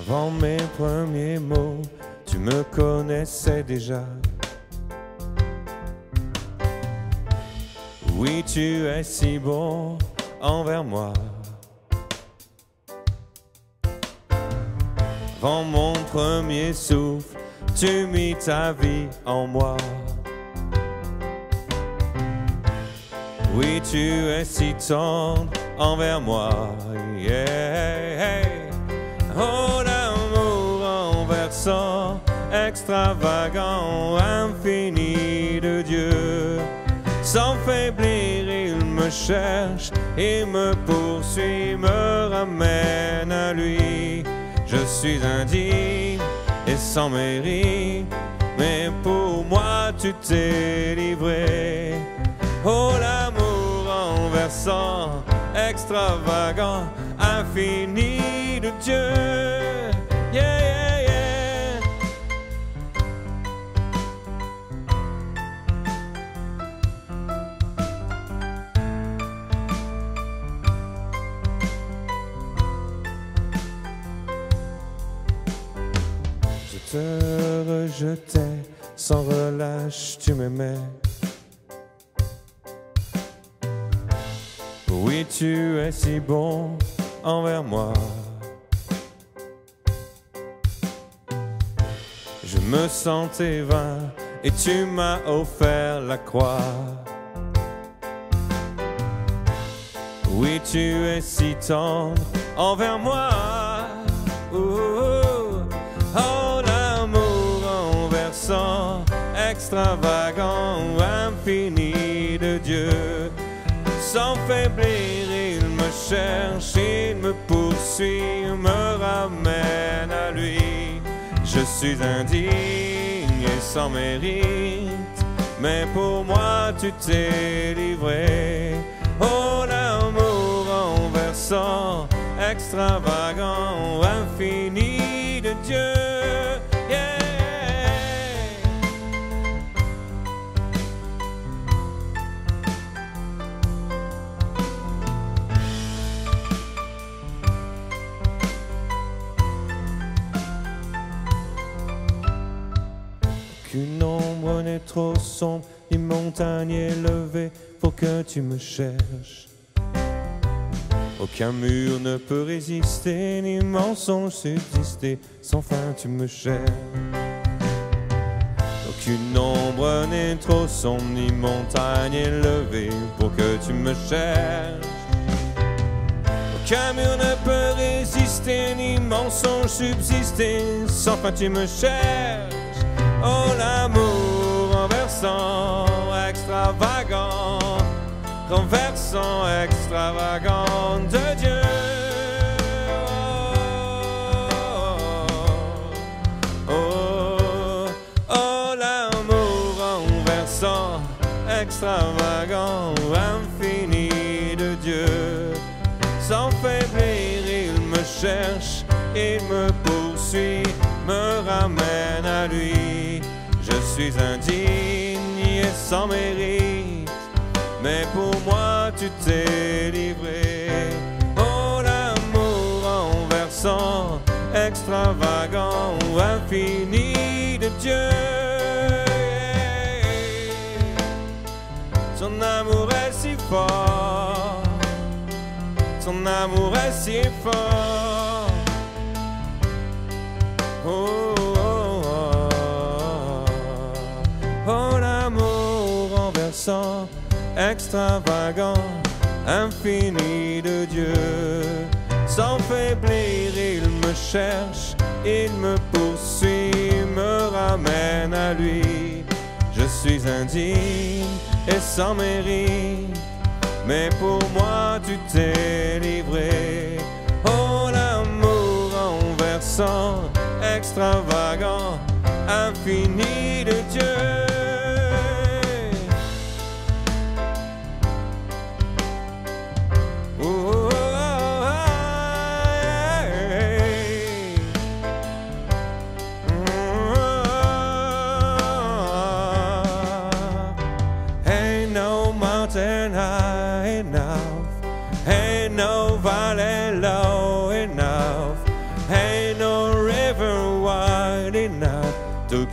Avant mes premiers mots, tu me connaissais déjà. Oui, tu es si bon envers moi. Avant mon premier souffle, tu mis ta vie en moi. Oui, tu es si tendre envers moi. Yeah. Oh, l'amour renversant, extravagant, infini de Dieu. Sans faiblir, il me cherche, il me poursuit, me ramène à lui. Je suis indigne et sans mérite, mais pour moi tu t'es livré. Oh, l'amour renversant, extravagant, infini de Dieu. Yeah, yeah, yeah. Je te rejetais sans relâche, tu m'aimais. Oui, tu es si bon envers moi. Je me sentais vain et tu m'as offert la croix. Oui, tu es si tendre envers moi. Oh, l'amour renversant, extravagant, infini de Dieu. Sans faiblir, il me cherche, il me poursuit, me ramène à lui. Je suis indigne et sans mérite, mais pour moi tu t'es livré. Oh, l'amour renversant, extravagant, infini de Dieu. Yeah. Aucune ombre n'est trop sombre, ni montagne élevée pour que tu me cherches. Aucun mur ne peut résister, ni mensonge subsister, sans fin tu me cherches. Aucune ombre n'est trop sombre, ni montagne élevée pour que tu me cherches. Aucun mur ne peut résister, ni mensonge subsister, sans fin tu me cherches. Oh, l'amour renversant, extravagant, renversant, extravagant de Dieu. Oh, l'amour renversant, extravagant, infini de Dieu. Sans faiblir, il me cherche, il me poursuit, me ramène à lui. Je suis indigne et sans mérite, mais pour moi tu t'es livré. Oh, l'amour renversant, extravagant, infini de Dieu. Son amour est si fort, son amour est si fort. Oh, l'amour renversant, extravagant, infini de Dieu. Sans faiblir, il me cherche, il me poursuit, me ramène à lui. Je suis indigne et sans mérite, mais pour moi tu t'es livré. Oh, l'amour renversant, extravagant, infini de Dieu. Mountain high enough, ain't no valley low enough, ain't no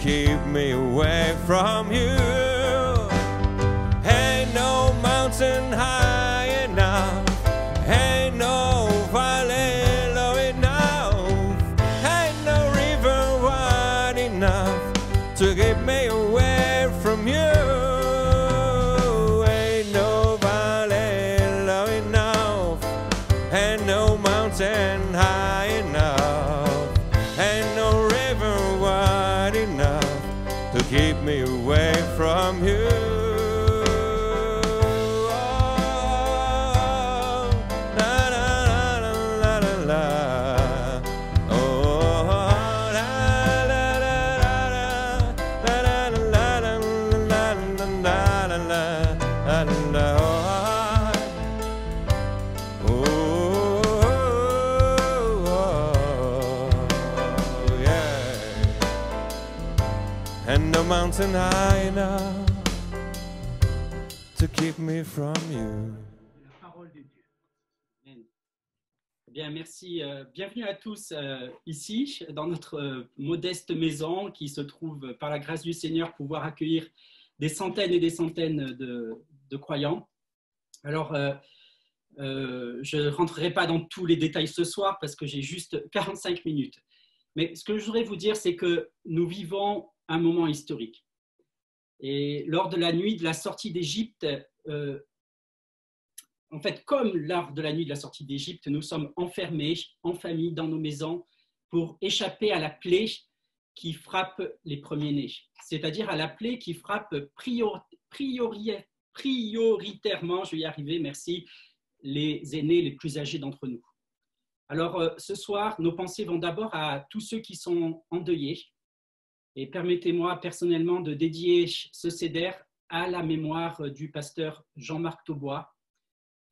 keep me away from you. Ain't no mountain high enough, ain't no valley low enough, ain't no river wide enough to keep me away from you. Ain't no valley low enough, ain't no mountain high enough, ain't no river wide enough to keep me away from you. Mountain high enough to keep me from you. La parole de Dieu. Amen. Eh bien, merci. Bienvenue à tous ici, dans notre modeste maison qui se trouve, par la grâce du Seigneur, pouvoir accueillir des centaines et des centaines de croyants. Alors, je ne rentrerai pas dans tous les détails ce soir parce que j'ai juste 45 minutes. Mais ce que je voudrais vous dire, c'est que nous vivons un moment historique. Et lors de la nuit de la sortie d'Égypte, en fait, comme lors de la nuit de la sortie d'Égypte, nous sommes enfermés en famille dans nos maisons pour échapper à la plaie qui frappe les premiers-nés, c'est-à-dire à la plaie qui frappe prioritairement, je vais y arriver, merci, les aînés les plus âgés d'entre nous. Alors, ce soir, nos pensées vont d'abord à tous ceux qui sont endeuillés. Et permettez-moi personnellement de dédier ce CEDER à la mémoire du pasteur Jean-Marc Taubois,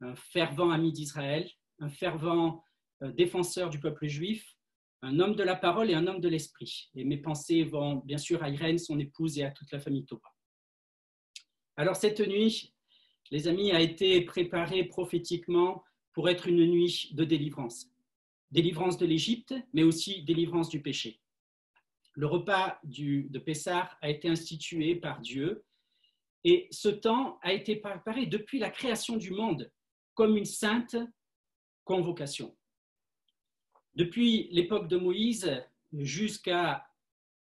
un fervent ami d'Israël, un fervent défenseur du peuple juif, un homme de la parole et un homme de l'esprit. Et mes pensées vont bien sûr à Irène, son épouse, et à toute la famille Taubois. Alors cette nuit, les amis, a été préparée prophétiquement pour être une nuit de délivrance. Délivrance de l'Égypte, mais aussi délivrance du péché. Le repas de Pessah a été institué par Dieu et ce temps a été préparé depuis la création du monde comme une sainte convocation. Depuis l'époque de Moïse jusqu'à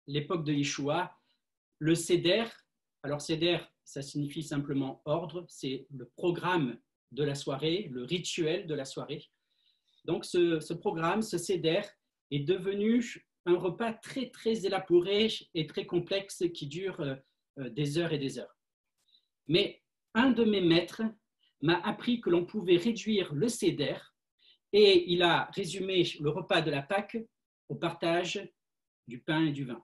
l'époque de Yeshua, le Seder, alors Seder, ça signifie simplement ordre, c'est le programme de la soirée, le rituel de la soirée. Donc ce programme, ce Seder, est devenu un repas très, très élaboré et très complexe qui dure des heures et des heures. Mais un de mes maîtres m'a appris que l'on pouvait réduire le Seder et il a résumé le repas de la Pâque au partage du pain et du vin.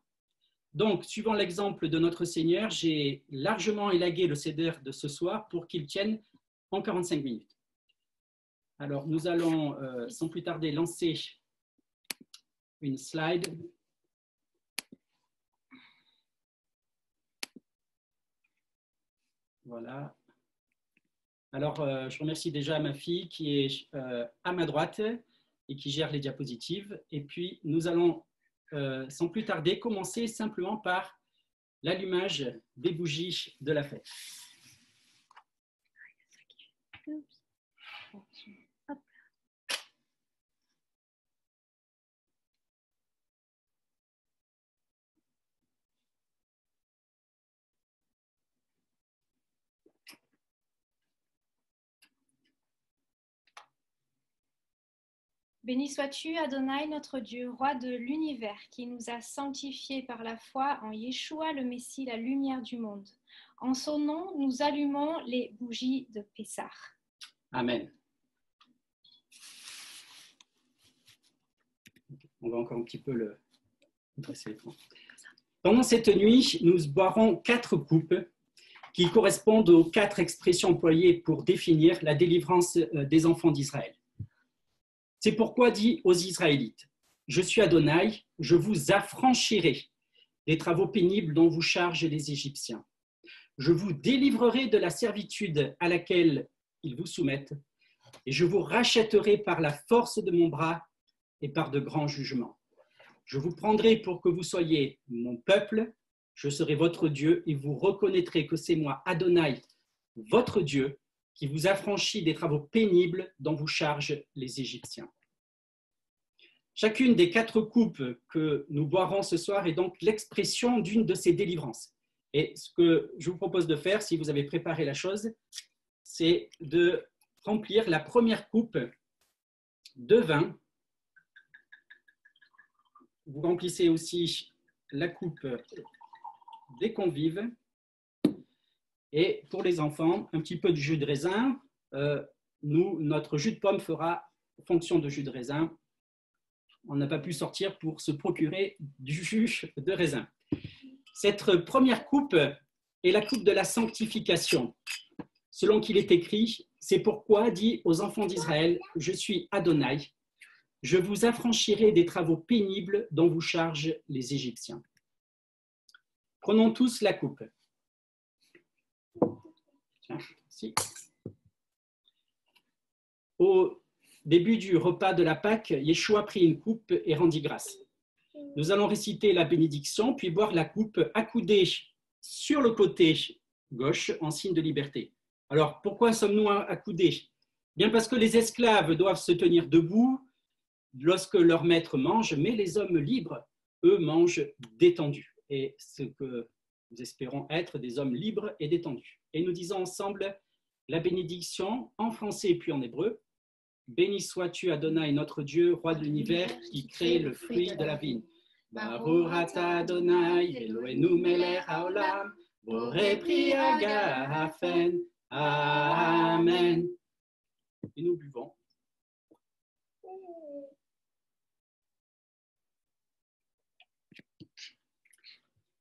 Donc, suivant l'exemple de notre Seigneur, j'ai largement élagué le Seder de ce soir pour qu'il tienne en 45 minutes. Alors, nous allons sans plus tarder lancer une slide. Voilà. Alors, je remercie déjà ma fille qui est à ma droite et qui gère les diapositives. Et puis, nous allons, sans plus tarder, commencer simplement par l'allumage des bougies de la fête. Béni sois-tu, Adonai, notre Dieu, roi de l'univers, qui nous a sanctifiés par la foi en Yeshua, le Messie, la lumière du monde. En son nom, nous allumons les bougies de Pessah. Amen. On va encore un petit peu le dresser l'écran. Pendant cette nuit, nous boirons 4 coupes qui correspondent aux 4 expressions employées pour définir la délivrance des enfants d'Israël. C'est pourquoi dit aux Israélites, « Je suis Adonai, je vous affranchirai des travaux pénibles dont vous chargent les Égyptiens. Je vous délivrerai de la servitude à laquelle ils vous soumettent, et je vous rachèterai par la force de mon bras et par de grands jugements. Je vous prendrai pour que vous soyez mon peuple, Je serai votre Dieu et vous reconnaîtrez que c'est moi, Adonai, votre Dieu, qui vous affranchit des travaux pénibles dont vous chargent les Égyptiens. Chacune des 4 coupes que nous boirons ce soir est donc l'expression d'une de ces délivrances. Et ce que je vous propose de faire, si vous avez préparé la chose, c'est de remplir la première coupe de vin. Vous remplissez aussi la coupe des convives. Et pour les enfants, un petit peu de jus de raisin. Notre jus de pomme fera fonction de jus de raisin. On n'a pas pu sortir pour se procurer du jus de raisin. Cette première coupe est la coupe de la sanctification. Selon qu'il est écrit, c'est pourquoi dit aux enfants d'Israël, je suis Adonai, je vous affranchirai des travaux pénibles dont vous chargent les Égyptiens. Prenons tous la coupe. Tiens, ici. Au début du repas de la Pâque, Yeshua prit une coupe et rendit grâce. Nous allons réciter la bénédiction, puis boire la coupe accoudée sur le côté gauche en signe de liberté. Alors, pourquoi sommes-nous accoudés? Bien parce que les esclaves doivent se tenir debout lorsque leur maître mange, mais les hommes libres, eux, mangent détendus. Et ce que nous espérons être des hommes libres et détendus. Et nous disons ensemble la bénédiction en français puis en hébreu. Béni sois-tu Adonai, notre Dieu, roi de l'univers, qui crée le fruit de la vigne. Baruch atah Adonai, Eloheinu melech haolam, borei pri hagafen. Amen. Et nous buvons.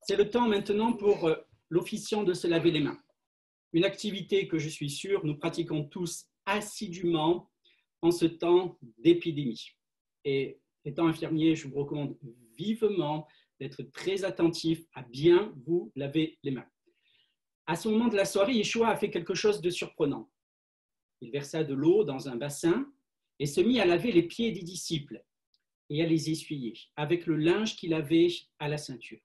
C'est le temps maintenant pour l'officiant de se laver les mains. Une activité que je suis sûr nous pratiquons tous assidûment en ce temps d'épidémie. Et étant infirmier, je vous recommande vivement d'être très attentif à bien vous laver les mains. À ce moment de la soirée, Yeshua a fait quelque chose de surprenant. Il versa de l'eau dans un bassin et se mit à laver les pieds des disciples et à les essuyer avec le linge qu'il avait à la ceinture.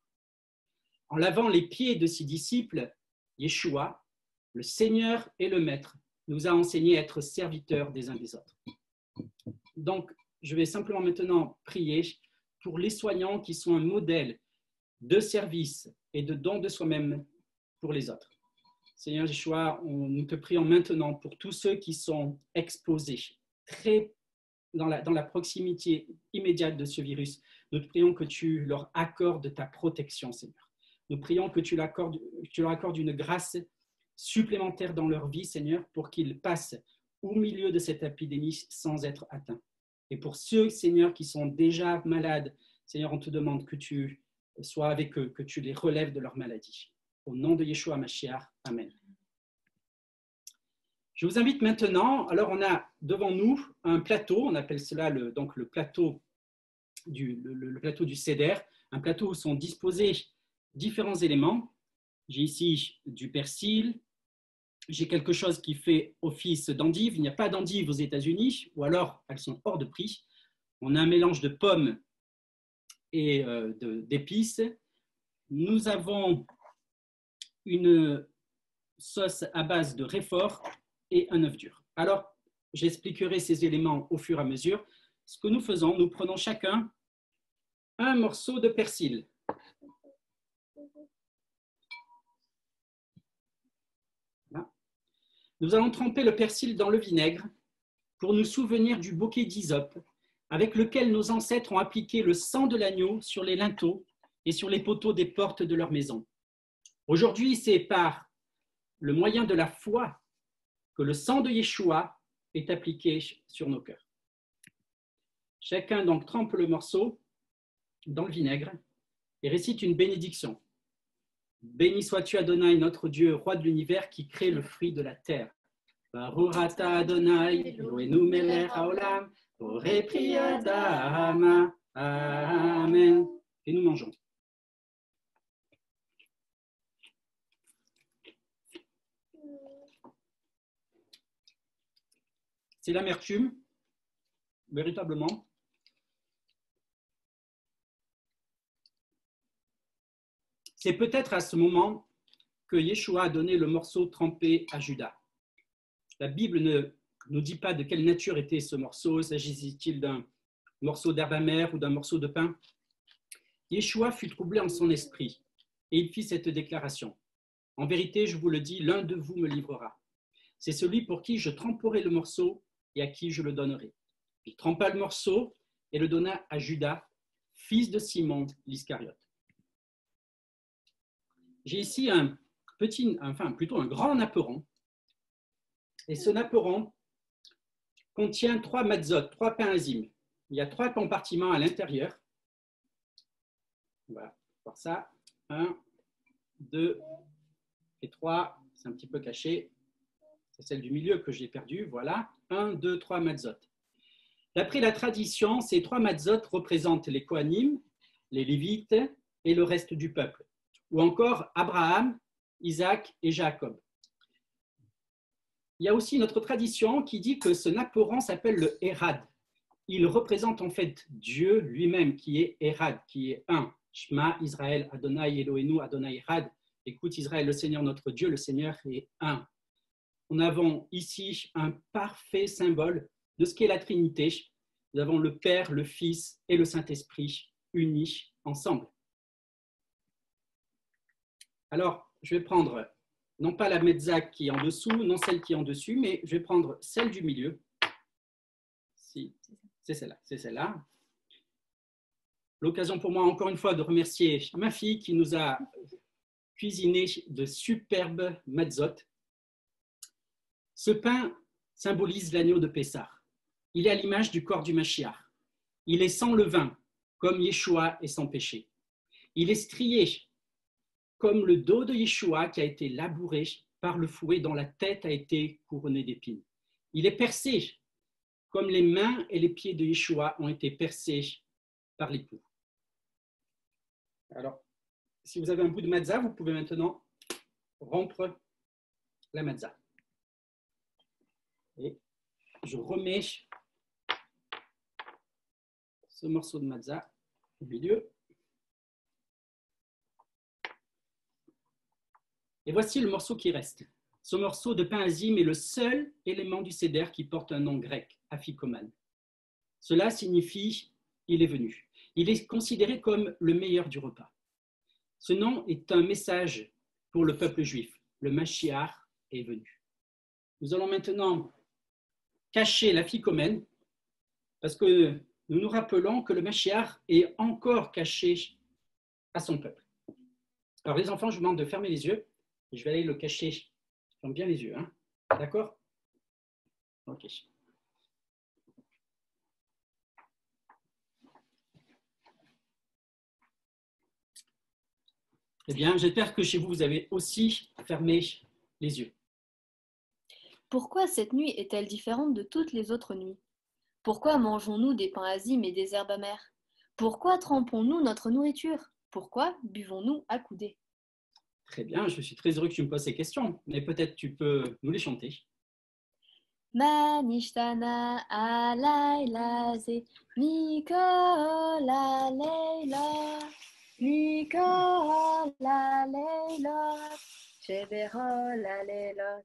En lavant les pieds de ses disciples, Yeshua, le Seigneur et le Maître, nous a enseigné à être serviteurs des uns des autres. Donc, je vais simplement maintenant prier pour les soignants qui sont un modèle de service et de don de soi-même pour les autres. Seigneur Yeshua, nous te prions maintenant pour tous ceux qui sont exposés, très dans la proximité immédiate de ce virus. Nous te prions que tu leur accordes ta protection, Seigneur. Nous prions que tu leur accordes une grâce supplémentaire dans leur vie, Seigneur, pour qu'ils passent au milieu de cette épidémie sans être atteints. Et pour ceux, Seigneur, qui sont déjà malades, Seigneur, on te demande que tu sois avec eux, que tu les relèves de leur maladie. Au nom de Yeshua Mashiach, Amen. Je vous invite maintenant, alors on a devant nous un plateau, on appelle cela le plateau du Seder, un plateau où sont disposés différents éléments. J'ai ici du persil, j'ai quelque chose qui fait office d'endive. Il n'y a pas d'endive aux États-Unis, ou alors elles sont hors de prix. On a un mélange de pommes et d'épices. Nous avons une sauce à base de réfort et un œuf dur. Alors, j'expliquerai ces éléments au fur et à mesure. Ce que nous faisons, nous prenons chacun un morceau de persil. Voilà. Nous allons tremper le persil dans le vinaigre pour nous souvenir du bouquet d'hysope avec lequel nos ancêtres ont appliqué le sang de l'agneau sur les linteaux et sur les poteaux des portes de leur maison. Aujourd'hui, c'est par le moyen de la foi que le sang de Yeshua est appliqué sur nos cœurs. Chacun donc trempe le morceau dans le vinaigre et récite une bénédiction. Béni sois-tu Adonai, notre Dieu, roi de l'univers, qui crée le fruit de la terre. Baruch atah Adonai, Eloheinu melech haolam, borei pri ha'adama. Amen. Et nous mangeons. C'est l'amertume, véritablement. C'est peut-être à ce moment que Yeshua a donné le morceau trempé à Judas. La Bible ne nous dit pas de quelle nature était ce morceau. S'agissait-il d'un morceau d'herbe amère ou d'un morceau de pain? Yeshua fut troublé en son esprit et il fit cette déclaration. En vérité, je vous le dis, l'un de vous me livrera. C'est celui pour qui je tremperai le morceau et à qui je le donnerai. Il trempa le morceau et le donna à Judas, fils de Simon l'Iscariote. J'ai ici plutôt un grand naperon. Et ce naperon contient 3 matzot, 3 pains azimes. Il y a 3 compartiments à l'intérieur. Voilà, voir ça. 1, 2 et 3. C'est un petit peu caché. C'est celle du milieu que j'ai perdue. Voilà. 1, 2, 3 matzot. D'après la tradition, ces 3 matzot représentent les Kohanim, les Lévites et le reste du peuple, ou encore Abraham, Isaac et Jacob. Il y a aussi notre tradition qui dit que ce naperon s'appelle le Érad. Il représente en fait Dieu lui-même qui est Érad, qui est un. Shema Israël, Adonai Eloheinu, Adonai Érad. Écoute Israël, le Seigneur notre Dieu, le Seigneur est un. Nous avons ici un parfait symbole de ce qu'est la Trinité. Nous avons le Père, le Fils et le Saint-Esprit unis ensemble. Alors, je vais prendre non pas la metzah qui est en dessous, non celle qui est en dessus, mais je vais prendre celle du milieu. Si, c'est celle-là, c'est celle-là. L'occasion pour moi, encore une fois, de remercier ma fille qui nous a cuisiné de superbes matzot. Ce pain symbolise l'agneau de Pessah. Il est à l'image du corps du Mashiach. Il est sans levain, comme Yeshua est sans péché. Il est strié, comme le dos de Yeshua qui a été labouré par le fouet dont la tête a été couronnée d'épines. Il est percé, comme les mains et les pieds de Yeshua ont été percés par l'époux. Alors, si vous avez un bout de matzah, vous pouvez maintenant rompre la matzah. Et je remets ce morceau de matzah au milieu. Et voici le morceau qui reste. Ce morceau de pain azim est le seul élément du seder qui porte un nom grec, afikoman. Cela signifie « il est venu ». Il est considéré comme le meilleur du repas. Ce nom est un message pour le peuple juif. Le Mashiach est venu. Nous allons maintenant cacher l'afikomen parce que nous nous rappelons que le Mashiach est encore caché à son peuple. Alors les enfants, je vous demande de fermer les yeux. Je vais aller le cacher. Ferme bien les yeux, hein. D'accord? Ok. Eh bien, j'espère que chez vous, vous avez aussi fermé les yeux. Pourquoi cette nuit est-elle différente de toutes les autres nuits? Pourquoi mangeons-nous des pains azimes et des herbes amères? Pourquoi trempons-nous notre nourriture? Pourquoi buvons-nous à coudées? Très bien, je suis très heureux que tu me poses ces questions, mais peut-être tu peux nous les chanter. Manishtana alayla ze Nikola leila Nikola leila Sheberola leilot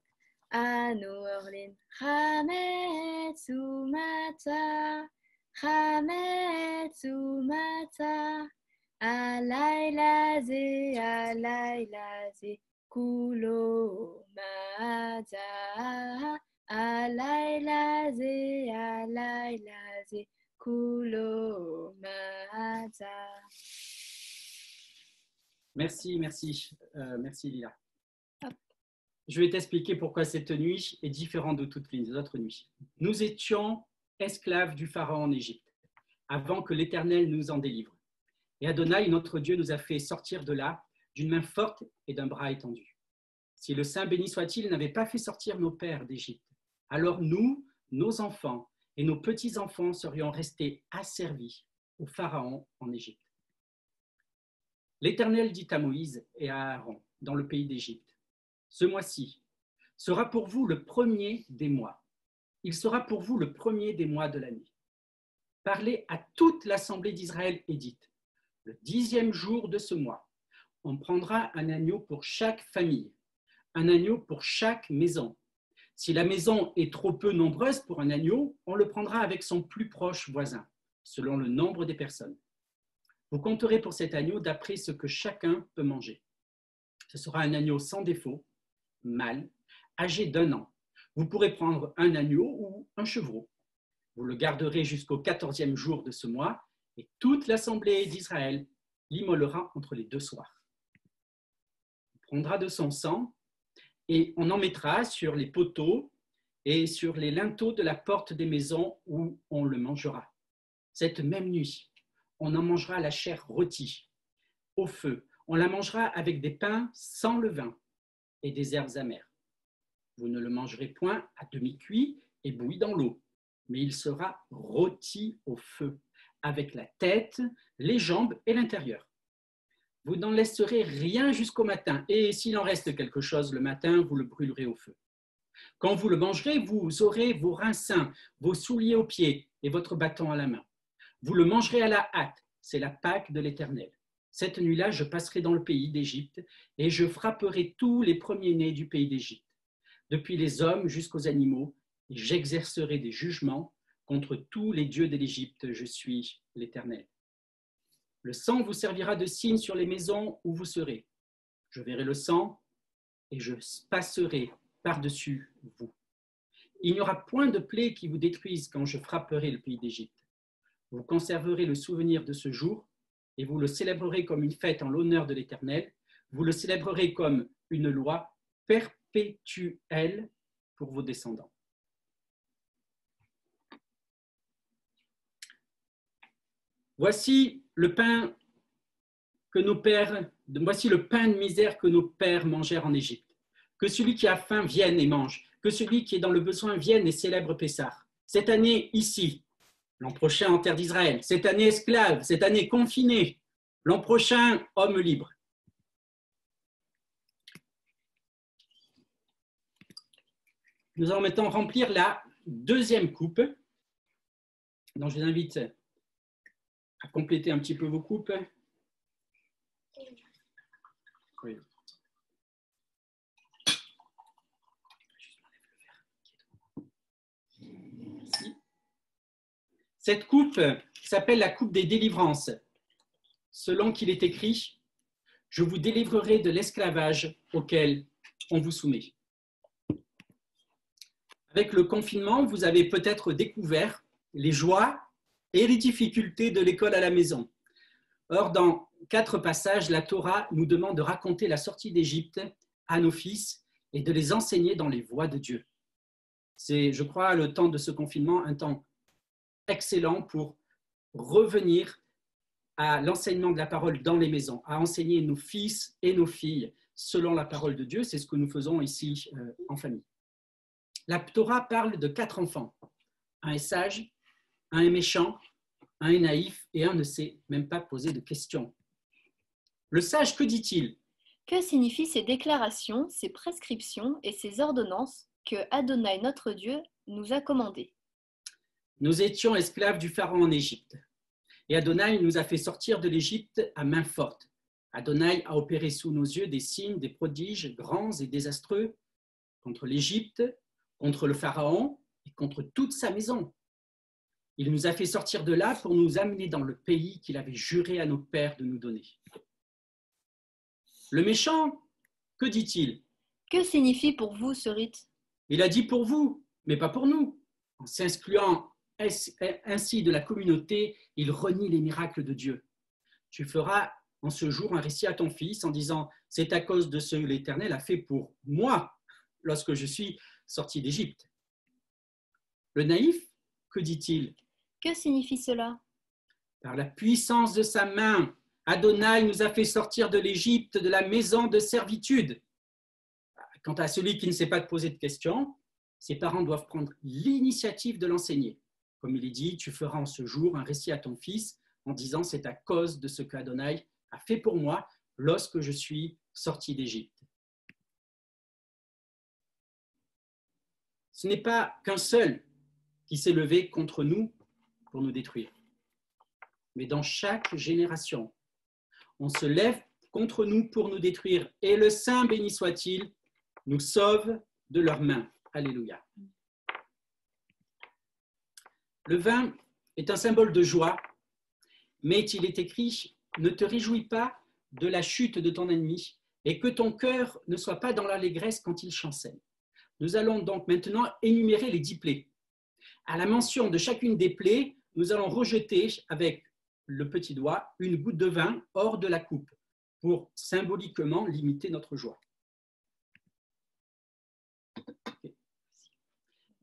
Anu orlin Chametzu mata Chametzu mata Alayla ze Kulo mata Alayla ze kulo mata. Merci Lila. Je vais t'expliquer pourquoi cette nuit est différente de toutes les autres nuits. Nous étions esclaves du Pharaon en Égypte, avant que l'Éternel nous en délivre. Et Adonai, notre Dieu, nous a fait sortir de là d'une main forte et d'un bras étendu. Si le Saint béni soit-il n'avait pas fait sortir nos pères d'Égypte, alors nous, nos enfants et nos petits-enfants serions restés asservis au Pharaon en Égypte. L'Éternel dit à Moïse et à Aaron dans le pays d'Égypte, « Ce mois-ci sera pour vous le premier des mois. Il sera pour vous le premier des mois de l'année. Parlez à toute l'assemblée d'Israël et dites, le 10e jour de ce mois, on prendra un agneau pour chaque famille, un agneau pour chaque maison. Si la maison est trop peu nombreuse pour un agneau, on le prendra avec son plus proche voisin, selon le nombre des personnes. Vous compterez pour cet agneau d'après ce que chacun peut manger. Ce sera un agneau sans défaut, mâle, âgé d'1 an. Vous pourrez prendre un agneau ou un chevreau. Vous le garderez jusqu'au 14e jour de ce mois et toute l'assemblée d'Israël l'immolera entre les 2 soirs. On prendra de son sang et on en mettra sur les poteaux et sur les linteaux de la porte des maisons où on le mangera. Cette même nuit, on en mangera la chair rôtie au feu. On la mangera avec des pains sans levain et des herbes amères. Vous ne le mangerez point à demi-cuit et bouilli dans l'eau, mais il sera rôti au feu, avec la tête, les jambes et l'intérieur. Vous n'en laisserez rien jusqu'au matin, et s'il en reste quelque chose le matin, vous le brûlerez au feu. Quand vous le mangerez, vous aurez vos reins sains, vos souliers aux pieds et votre bâton à la main. Vous le mangerez à la hâte, c'est la Pâque de l'Éternel. Cette nuit-là, je passerai dans le pays d'Égypte, et je frapperai tous les premiers-nés du pays d'Égypte, depuis les hommes jusqu'aux animaux, et j'exercerai des jugements contre tous les dieux de l'Égypte. Je suis l'Éternel. Le sang vous servira de signe sur les maisons où vous serez. Je verrai le sang et je passerai par-dessus vous. Il n'y aura point de plaie qui vous détruise quand je frapperai le pays d'Égypte. Vous conserverez le souvenir de ce jour et vous le célébrerez comme une fête en l'honneur de l'Éternel. Vous le célébrerez comme une loi perpétuelle pour vos descendants. Voici le pain de misère que nos pères mangèrent en Égypte. Que celui qui a faim vienne et mange. Que celui qui est dans le besoin vienne et célèbre Pessah. Cette année ici, l'an prochain en terre d'Israël. Cette année esclave, cette année confinée. L'an prochain, homme libre. Nous allons maintenant remplir la deuxième coupe. Donc je vous invite à compléter un petit peu vos coupes. Oui. Merci. Cette coupe s'appelle la coupe des délivrances. Selon qu'il est écrit, je vous délivrerai de l'esclavage auquel on vous soumet. Avec le confinement, vous avez peut-être découvert les joies et les difficultés de l'école à la maison. Or, dans 4 passages, la Torah nous demande de raconter la sortie d'Égypte à nos fils et de les enseigner dans les voies de Dieu. C'est, je crois, le temps de ce confinement, un temps excellent pour revenir à l'enseignement de la parole dans les maisons, à enseigner nos fils et nos filles selon la parole de Dieu. C'est ce que nous faisons ici en famille. La Torah parle de 4 enfants. Un est sage, un est méchant, un est naïf et un ne sait même pas poser de questions. Le sage, que dit-il? Que signifient ces déclarations, ces prescriptions et ces ordonnances que Adonai, notre Dieu, nous a commandées? Nous étions esclaves du Pharaon en Égypte. Et Adonai nous a fait sortir de l'Égypte à main forte. Adonai a opéré sous nos yeux des signes, des prodiges grands et désastreux contre l'Égypte, contre le Pharaon et contre toute sa maison. Il nous a fait sortir de là pour nous amener dans le pays qu'il avait juré à nos pères de nous donner. Le méchant, que dit-il? Que signifie pour vous ce rite? Il a dit pour vous, mais pas pour nous. En s'excluant ainsi de la communauté, il renie les miracles de Dieu. Tu feras en ce jour un récit à ton fils en disant « C'est à cause de ce que l'Éternel a fait pour moi lorsque je suis sorti d'Égypte. » Le naïf, que dit-il? Que signifie cela? Par la puissance de sa main, Adonai nous a fait sortir de l'Égypte, de la maison de servitude. Quant à celui qui ne sait pas poser de questions, ses parents doivent prendre l'initiative de l'enseigner. Comme il est dit, tu feras en ce jour un récit à ton fils en disant « C'est à cause de ce qu'Adonai a fait pour moi lorsque je suis sorti d'Égypte. » Ce n'est pas qu'un seul qui s'est levé contre nous pour nous détruire. Mais dans chaque génération, on se lève contre nous pour nous détruire. Et le Saint, béni soit-il, nous sauve de leurs mains. Alléluia. Le vin est un symbole de joie, mais il est écrit, ne te réjouis pas de la chute de ton ennemi et que ton cœur ne soit pas dans l'allégresse quand il chancelle. Nous allons donc maintenant énumérer les 10 plaies. À la mention de chacune des plaies, nous allons rejeter avec le petit doigt une goutte de vin hors de la coupe pour symboliquement limiter notre joie. Okay.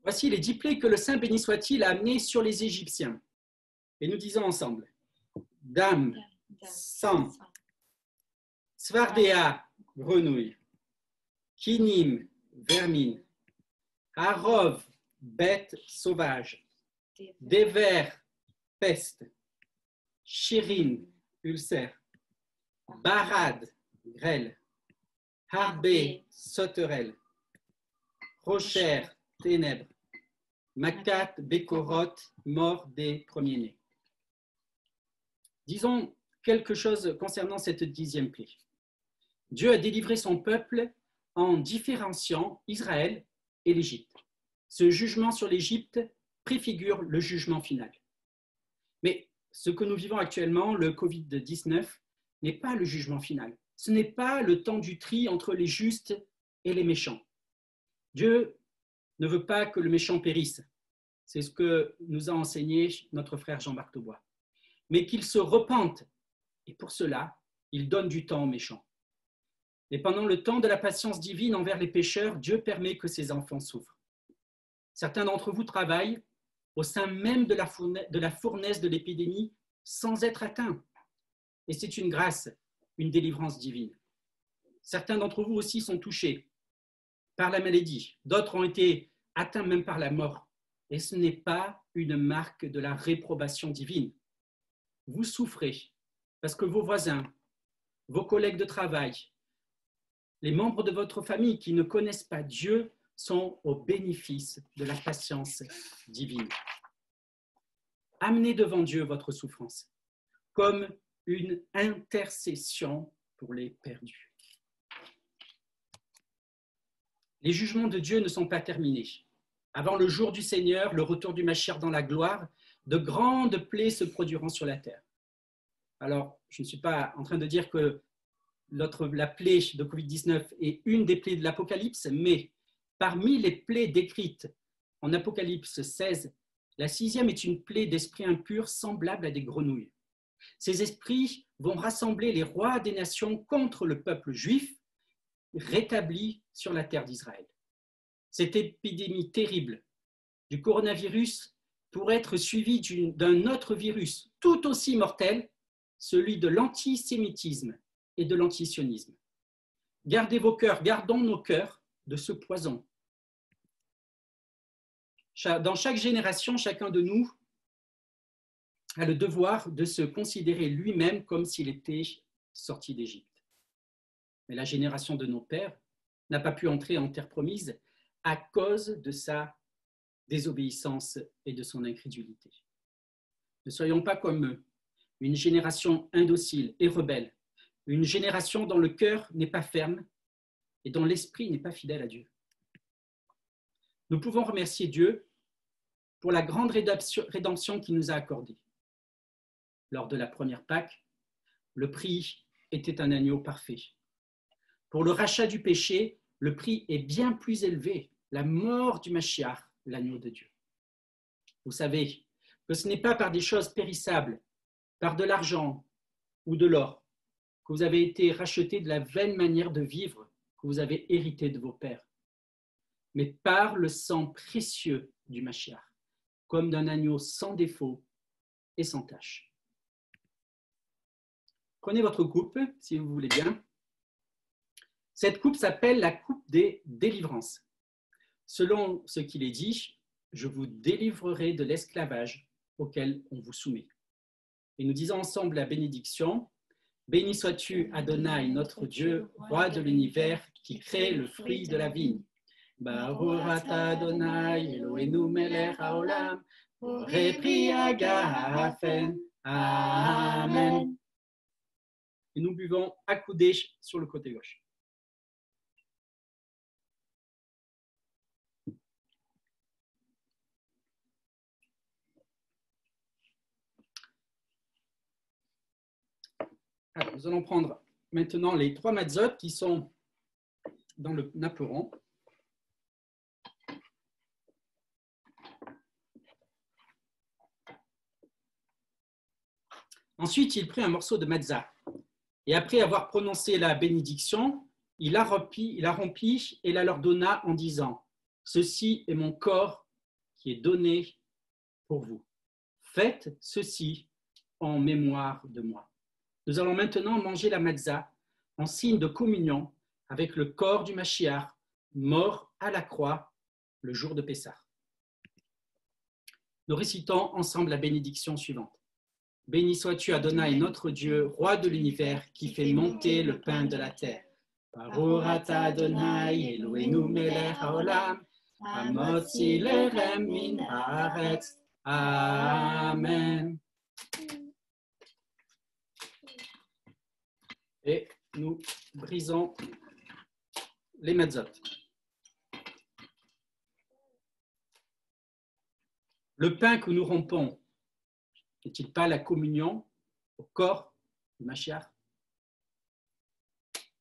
Voici les 10 plaies que le Saint béni soit-il a amenées sur les Égyptiens. Et nous disons ensemble, Dam, Sam, Svardea, grenouille, Kinim, vermine, Harov, bête sauvage, Dever, peste, Chirin, ulcère, Barad, grêle, Harbé, sauterelle, Rocher, ténèbres, Makat, bécorotte, mort des premiers-nés. Disons quelque chose concernant cette 10e plaie. Dieu a délivré son peuple en différenciant Israël et l'Égypte. Ce jugement sur l'Égypte préfigure le jugement final. Mais ce que nous vivons actuellement, le Covid-19, n'est pas le jugement final. Ce n'est pas le temps du tri entre les justes et les méchants. Dieu ne veut pas que le méchant périsse. C'est ce que nous a enseigné notre frère Jean-Marc Taubois. Mais qu'il se repente. Et pour cela, il donne du temps aux méchants. Et pendant le temps de la patience divine envers les pécheurs, Dieu permet que ses enfants souffrent. Certains d'entre vous travaillent au sein même de la fournaise de l'épidémie sans être atteints. Et c'est une grâce, une délivrance divine. Certains d'entre vous aussi sont touchés par la maladie. D'autres ont été atteints même par la mort. Et ce n'est pas une marque de la réprobation divine. Vous souffrez parce que vos voisins, vos collègues de travail, les membres de votre famille qui ne connaissent pas Dieu sont au bénéfice de la patience divine. Amenez devant Dieu votre souffrance comme une intercession pour les perdus. Les jugements de Dieu ne sont pas terminés. Avant le jour du Seigneur, le retour du Mashiach dans la gloire, de grandes plaies se produiront sur la terre. Alors, je ne suis pas en train de dire que la plaie de Covid-19 est une des plaies de l'Apocalypse, mais parmi les plaies décrites en Apocalypse 16, la 6e est une plaie d'esprits impurs semblable à des grenouilles. Ces esprits vont rassembler les rois des nations contre le peuple juif rétabli sur la terre d'Israël. Cette épidémie terrible du coronavirus pourrait être suivie d'un autre virus tout aussi mortel, celui de l'antisémitisme et de l'antisionisme. Gardez vos cœurs, gardons nos cœurs de ce poison. Dans chaque génération, chacun de nous a le devoir de se considérer lui-même comme s'il était sorti d'Égypte. Mais la génération de nos pères n'a pas pu entrer en terre promise à cause de sa désobéissance et de son incrédulité. Ne soyons pas comme eux, une génération indocile et rebelle, une génération dont le cœur n'est pas ferme et dont l'esprit n'est pas fidèle à Dieu. Nous pouvons remercier Dieu pour la grande rédemption qu'il nous a accordée. Lors de la première Pâque, le prix était un agneau parfait. Pour le rachat du péché, le prix est bien plus élevé, la mort du Mashiach, l'agneau de Dieu. Vous savez que ce n'est pas par des choses périssables, par de l'argent ou de l'or, que vous avez été rachetés de la vaine manière de vivre que vous avez hérité de vos pères, mais par le sang précieux du Mashiach, comme d'un agneau sans défaut et sans tache. Prenez votre coupe, si vous voulez bien. Cette coupe s'appelle la coupe des délivrances. Selon ce qu'il est dit, je vous délivrerai de l'esclavage auquel on vous soumet. Et nous disons ensemble la bénédiction. Béni sois-tu, Adonai, notre Dieu, roi de l'univers, qui crée le fruit de la vigne. Baruch atah Adonai, Eloheinu melech haolam, borei pri hagafen. Amen. et nous buvons accoudés sur le côté gauche. Alors, nous allons prendre maintenant les 3 matzot qui sont dans le napperon. Ensuite, il prit un morceau de matzah et après avoir prononcé la bénédiction, il la rompit et la leur donna en disant « Ceci est mon corps qui est donné pour vous. Faites ceci en mémoire de moi. » Nous allons maintenant manger la matzah en signe de communion avec le corps du Mashiach, mort à la croix le jour de Pessah. Nous récitons ensemble la bénédiction suivante. Béni sois-tu Adonai, notre Dieu, roi de l'univers, qui fait monter le pain de la terre. Baruch atah Adonai, Eloheinu melech haolam, hamotzi lechem min haaretz. Amen. Et nous brisons les matzot. Le pain que nous rompons, n'est-il pas la communion au corps du Mashiach?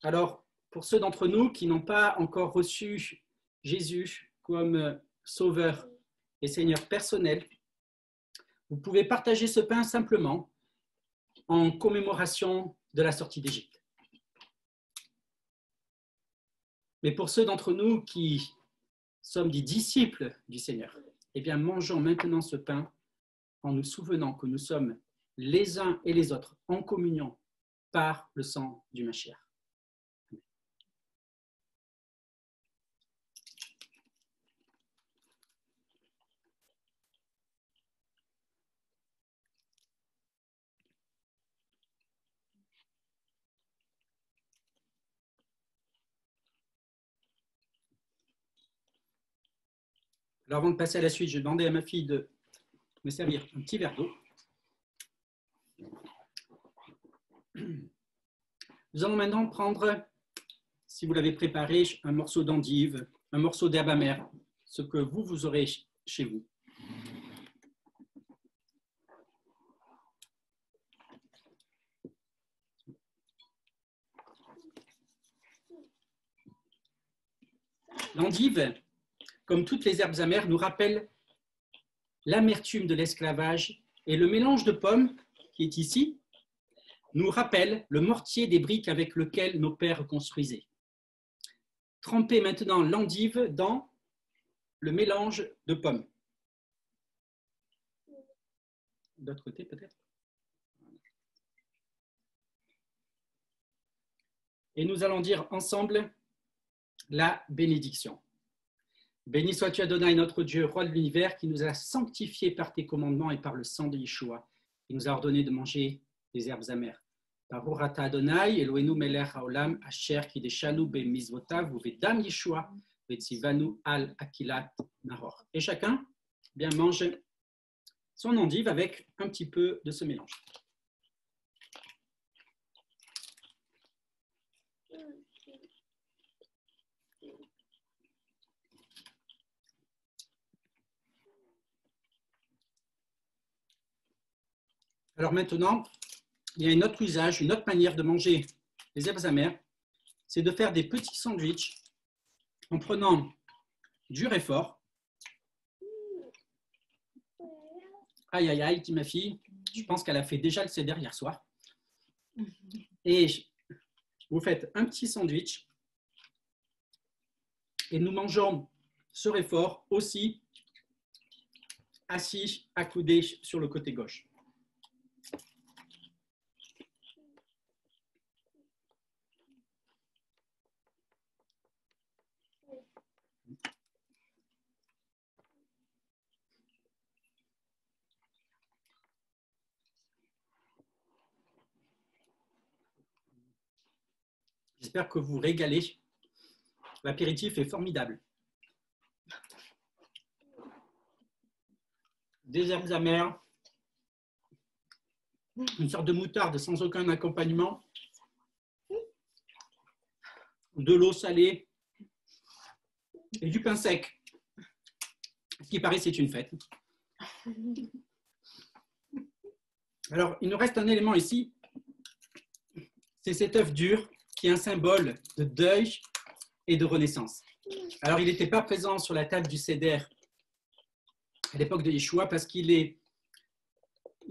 Alors, pour ceux d'entre nous qui n'ont pas encore reçu Jésus comme sauveur et Seigneur personnel, vous pouvez partager ce pain simplement en commémoration de la sortie d'Égypte. Mais pour ceux d'entre nous qui sommes des disciples du Seigneur, eh bien, mangeons maintenant ce pain en nous souvenant que nous sommes les uns et les autres en communion par le sang du Mashiach. Alors, avant de passer à la suite, je vais demander à ma fille de me servir un petit verre d'eau. Nous allons maintenant prendre, si vous l'avez préparé, un morceau d'endive, un morceau d'herbe amère, ce que vous aurez chez vous. L'endive, comme toutes les herbes amères, nous rappelle l'amertume de l'esclavage et le mélange de pommes qui est ici nous rappelle le mortier des briques avec lequel nos pères construisaient. Trempez maintenant l'endive dans le mélange de pommes. D'autre côté peut-être. Et nous allons dire ensemble la bénédiction. Béni sois-tu Adonai, notre Dieu, roi de l'univers, qui nous a sanctifiés par tes commandements et par le sang de Yeshua, qui nous a ordonné de manger des herbes amères. Baruch atah Adonai, Eloheinu melech haolam, asher kideshanu b'mizvotav uvedam Yeshua, vetzivanu al akilat nahor. Et chacun bien mange son endive avec un petit peu de ce mélange. Alors maintenant, il y a un autre usage, une autre manière de manger les herbes amères, c'est de faire des petits sandwichs en prenant du réfort. Aïe, aïe, aïe, dit ma fille, je pense qu'elle a fait déjà le seder hier soir. Et vous faites un petit sandwich et nous mangeons ce réfort aussi assis, accoudés sur le côté gauche. J'espère que vous vous régalez. L'apéritif est formidable. Des herbes amères, une sorte de moutarde sans aucun accompagnement. de l'eau salée et du pain sec. Ce qui paraît, c'est une fête. Alors, il nous reste un élément ici, c'est cet œuf dur qui est un symbole de deuil et de renaissance. Alors, il n'était pas présent sur la table du Seder à l'époque de Yeshua parce qu'il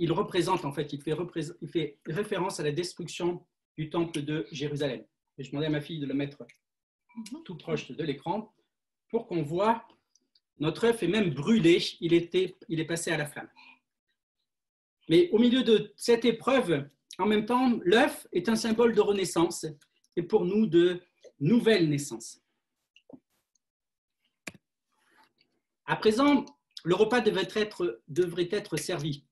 représente, en fait, il fait référence à la destruction du temple de Jérusalem. Et je demandais à ma fille de le mettre tout proche de l'écran pour qu'on voit notre œuf est même brûlé, il est passé à la flamme. Mais au milieu de cette épreuve, en même temps, l'œuf est un symbole de renaissance et pour nous de nouvelle naissance. À présent, le repas devrait être servi.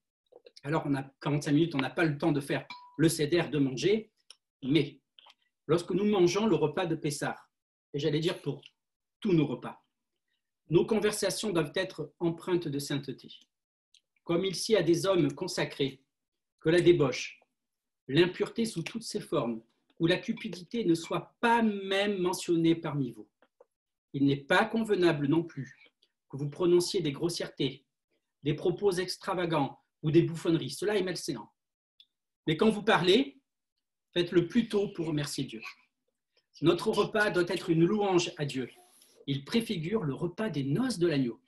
Alors, on a 45 minutes, on n'a pas le temps de faire le seder, de manger, mais lorsque nous mangeons le repas de Pessah, et j'allais dire pour tous nos repas, nos conversations doivent être empreintes de sainteté. Comme il s'y a des hommes consacrés, que la débauche, l'impureté sous toutes ses formes, ou la cupidité ne soient pas même mentionnées parmi vous. Il n'est pas convenable non plus que vous prononciez des grossièretés, des propos extravagants ou des bouffonneries. Cela est malséant. Mais quand vous parlez, faites-le plutôt pour remercier Dieu. Notre repas doit être une louange à Dieu. Il préfigure le repas des noces de l'agneau.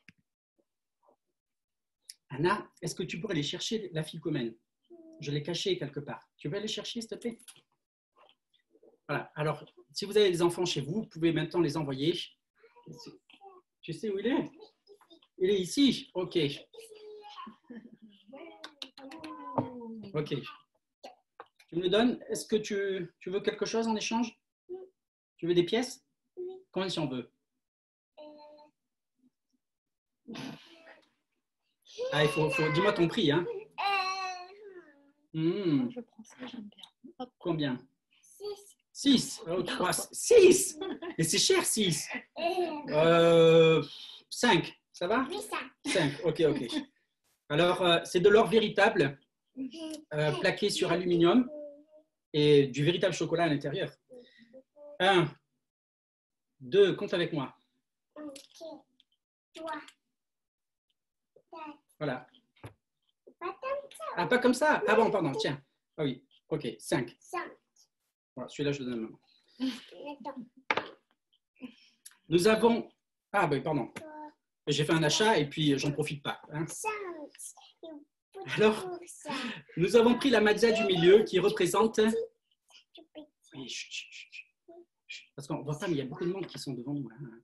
Anna, est-ce que tu pourrais aller chercher la ficomène? Je l'ai cachée quelque part. Tu veux aller chercher, s'il te plaît? Voilà. Alors, si vous avez des enfants chez vous, vous pouvez maintenant les envoyer. Tu sais où il est? Il est ici. OK. OK. Tu me le donnes? Est-ce que tu veux quelque chose en échange? Tu veux des pièces? Combien tu en veux? Ah, dis-moi ton prix, hein. Je prends ça, j'aime bien. Hop. Combien? 6. Oh, 6. Et c'est cher, 6. 5. Ça va? Oui, ça. 5. OK. Alors, c'est de l'or véritable, plaqué sur aluminium et du véritable chocolat à l'intérieur. 1, 2, compte avec moi. 3. Voilà. Pas comme ça. Ah, pas comme ça. Ah bon, pardon, tiens. Ah oui, OK, 5. 5. Voilà, celui-là, je le donne à maman. Attends. Nous avons... Ah, ben, pardon. J'ai fait un achat et puis j'en profite pas. Hein. 5. Alors, nous avons pris la matzah du milieu qui représente... Oui, parce qu'on ne voit pas, mais il y a beaucoup de monde qui sont devant nous. Hein.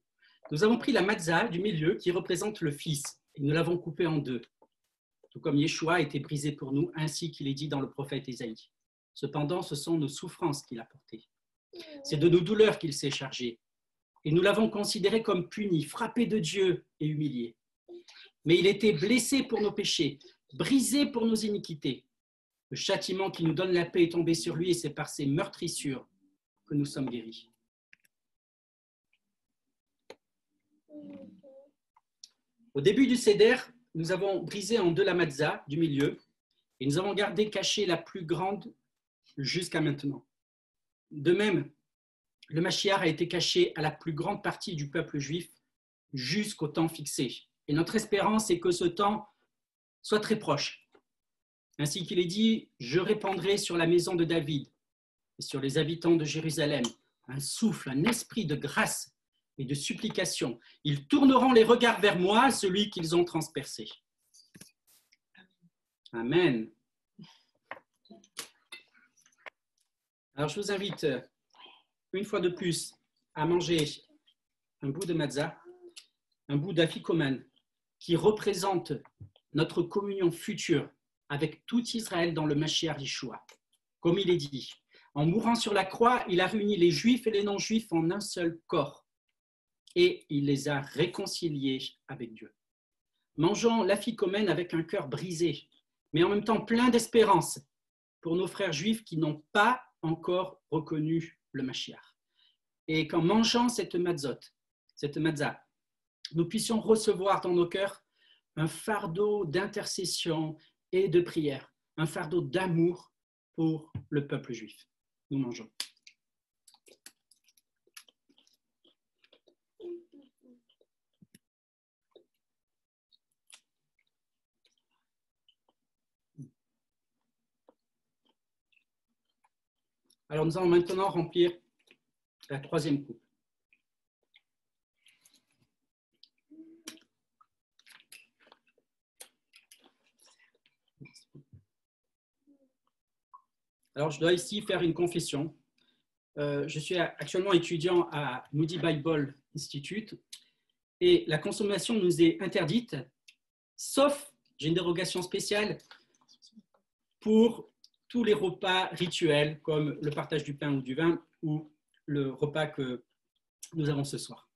Nous avons pris la matzah du milieu qui représente le Fils et nous l'avons coupé en deux. Tout comme Yeshua a été brisé pour nous, ainsi qu'il est dit dans le prophète Ésaïe. Cependant, ce sont nos souffrances qu'il a portées. C'est de nos douleurs qu'il s'est chargé. Et nous l'avons considéré comme puni, frappé de Dieu et humilié. Mais il était blessé pour nos péchés, brisé pour nos iniquités. Le châtiment qui nous donne la paix est tombé sur lui et c'est par ses meurtrissures que nous sommes guéris. Au début du Seder, nous avons brisé en deux la matzah du milieu et nous avons gardé cachée la plus grande jusqu'à maintenant. De même, le Mashiach a été caché à la plus grande partie du peuple juif jusqu'au temps fixé. Et notre espérance est que ce temps soit très proche. Ainsi qu'il est dit, je répandrai sur la maison de David et sur les habitants de Jérusalem un souffle, un esprit de grâce et de supplication. Ils tourneront les regards vers moi, celui qu'ils ont transpercé. Amen. Alors, je vous invite une fois de plus à manger un bout de matzah, un bout d'afikoman qui représente notre communion future avec tout Israël dans le Mashiach Yeshua. Comme il est dit, en mourant sur la croix, il a réuni les Juifs et les non-Juifs en un seul corps et il les a réconciliés avec Dieu. Mangeons l'afikomen avec un cœur brisé, mais en même temps plein d'espérance pour nos frères juifs qui n'ont pas encore reconnu le Mashiach. Et qu'en mangeant cette matzah, nous puissions recevoir dans nos cœurs un fardeau d'intercession et de prière, un fardeau d'amour pour le peuple juif. Nous mangeons. Alors nous allons maintenant remplir la troisième coupe. Alors je dois ici faire une confession. Je suis actuellement étudiant à Moody Bible Institute et la consommation nous est interdite, sauf, j'ai une dérogation spéciale pour tous les repas rituels comme le partage du pain ou du vin ou le repas que nous avons ce soir.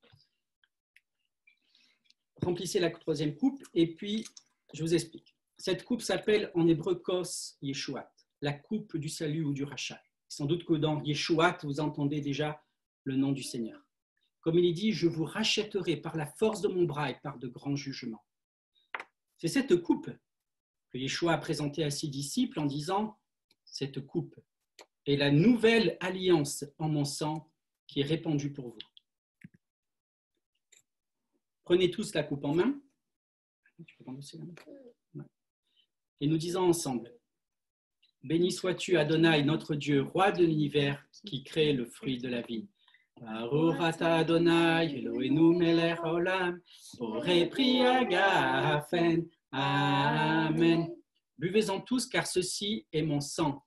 Remplissez la troisième coupe et puis je vous explique. Cette coupe s'appelle en hébreu Kos Yeshuat, la coupe du salut ou du rachat. Sans doute que dans Yeshuat, vous entendez déjà le nom du Seigneur. Comme il est dit, je vous rachèterai par la force de mon bras et par de grands jugements. C'est cette coupe que Yeshua a présentée à ses disciples en disant, cette coupe est la nouvelle alliance en mon sang qui est répandue pour vous. Prenez tous la coupe en main. Et nous disons ensemble, béni sois-tu Adonai, notre Dieu, roi de l'univers, qui crée le fruit de la vie. Baruch ata Adonai, Eloheinu melech haolam, borei pri hagafen. Amen. Buvez-en tous, car ceci est mon sang,